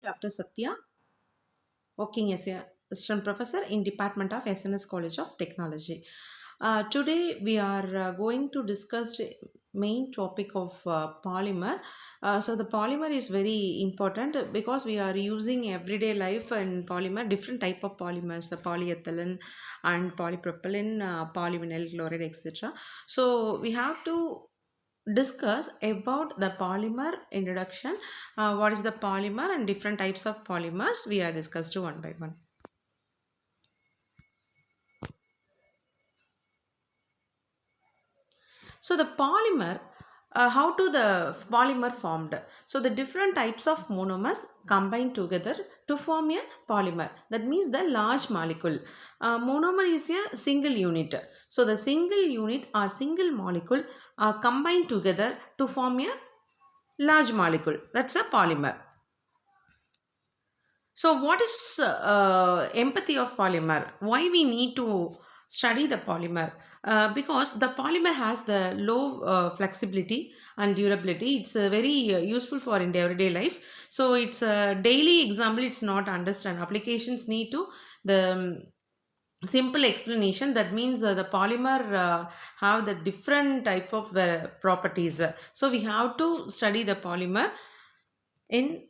Dr. Satya, working as a assistant professor in Department of SNS College of Technology. Today we are going to discuss the main topic of polymer. So the polymer is very important because we are using everyday life and polymer, different type of polymers, polyethylene and polypropylene, polyvinyl chloride, etc. So we have to discuss about the polymer introduction, what is the polymer and different types of polymers we are discussed one by one. So the polymer, how to the polymer formed? So the different types of monomers combine together to form a polymer. That means the large molecule. Monomer is a single unit. So the single unit or single molecule are combined together to form a large molecule. That's a polymer. So what is empathy of polymer? Why we need to study the polymer? Because the polymer has the low flexibility and durability. It's very useful for in everyday life. So it's a daily example. It's not understand. Applications need to the simple explanation. That means the polymer have the different type of properties. So we have to study the polymer in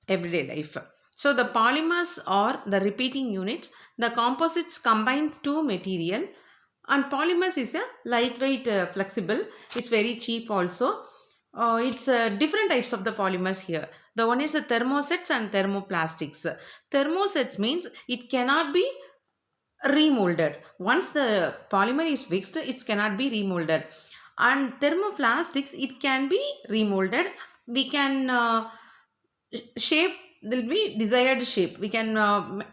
everyday life. So the polymers are the repeating units. The composites combine two material, and polymers is a lightweight, flexible. It's very cheap also. It's different types of the polymers here. The one is the thermosets and thermoplastics. Thermosets means it cannot be remolded. Once the polymer is fixed, it cannot be remolded. And thermoplastics, it can be remolded. We can shape, there will be desired shape. We can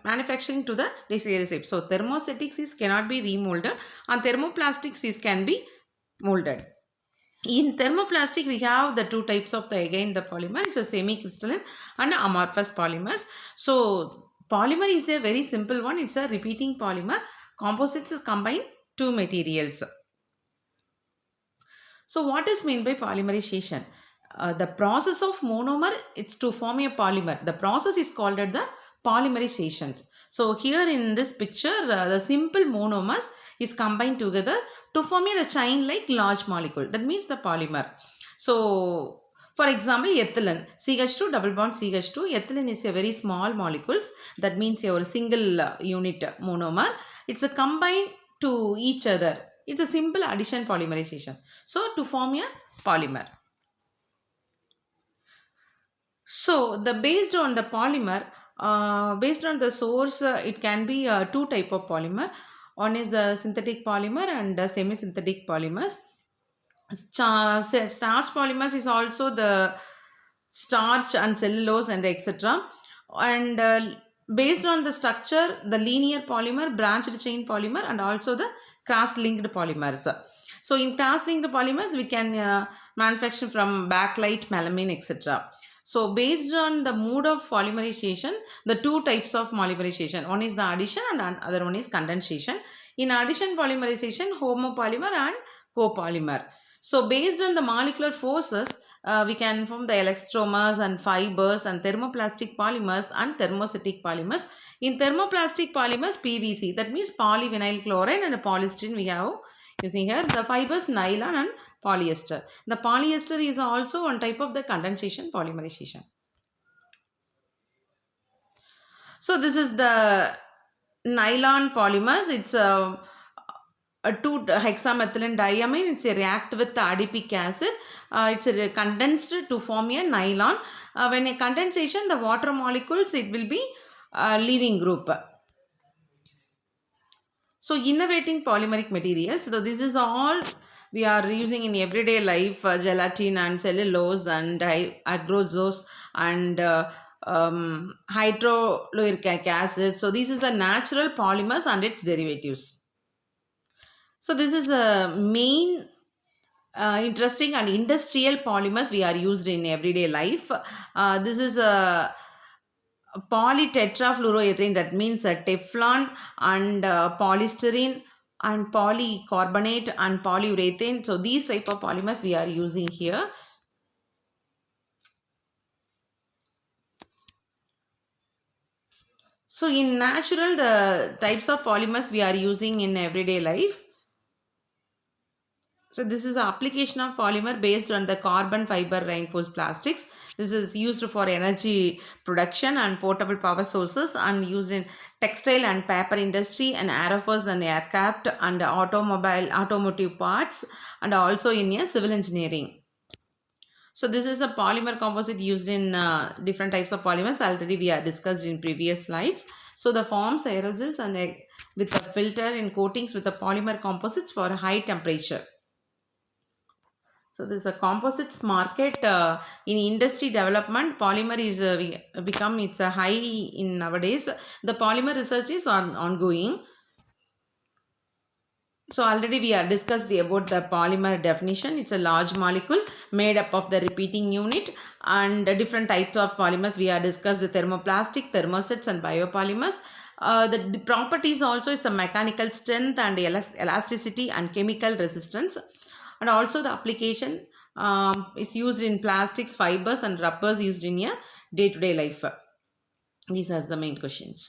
manufacturing to the desired shape. So thermostatics is cannot be remolded, and thermoplastics is can be molded. In thermoplastic, we have the two types of the again the polymer is a semi-crystalline and amorphous polymers. So polymer is a very simple one. It's a repeating polymer. Composites is combine two materials. So what is meant by polymerization? The process of monomer, it's to form a polymer. The process is called at the polymerization. So here in this picture, the simple monomers is combined together to form a chain like large molecule. That means the polymer. So for example, ethylene, CH2 double bond CH2. Ethylene is a very small molecules. That means your single unit monomer. It's a combined to each other. It's a simple addition polymerization. So to form a polymer. So the based on the polymer, based on the source, it can be two type of polymer. One is the synthetic polymer and the semi-synthetic polymers. Starch polymers is also the starch and cellulose and etc. And based on the structure, the linear polymer, branched chain polymer, and also the cross-linked polymers. So in cross-linked polymers, we can manufacture from bakelite, melamine, etc. So based on the mode of polymerization, the two types of polymerization, one is the addition and other one is condensation. In addition polymerization, homopolymer and copolymer. So based on the molecular forces, we can form the elastomers and fibers and thermoplastic polymers and thermostatic polymers. In thermoplastic polymers, PVC, that means polyvinyl chloride and polystyrene we have using here. The fibers nylon and polyester. The polyester is also one type of the condensation polymerization. So this is the nylon polymers. It's a 2-hexamethylene diamine. It's a react with the adipic acid. It's condensed to form a nylon. When a condensation, the water molecules, it will be leaving group. So innovating polymeric materials. So this is all we are using in everyday life, gelatin and cellulose and agrosose and hydrochloric acid. So this is a natural polymers and its derivatives. So this is a main interesting and industrial polymers we are used in everyday life. This is a polytetrafluoroethane, that means Teflon and polystyrene and polycarbonate and polyurethane. So these type of polymers we are using here. So in natural, the types of polymers we are using in everyday life. So this is an application of polymer based on the carbon fiber reinforced plastics. This is used for energy production and portable power sources, and used in textile and paper industry and aerosols and aircraft and automotive parts, and also in civil engineering. So this is a polymer composite used in different types of polymers. Already we are discussed in previous slides. So the forms aerosols and with the filter and coatings with the polymer composites for high temperature. So there's a composites market in industry development. Polymer is become it's a high in nowadays. The polymer research is ongoing. So already we are discussed about the polymer definition. It's a large molecule made up of the repeating unit, and different types of polymers we are discussed: thermoplastic, thermosets, and biopolymers. The properties also is the mechanical strength and elasticity and chemical resistance, and also the application is used in plastics, fibers, and rubbers used in a day-to-day life. These are the main questions.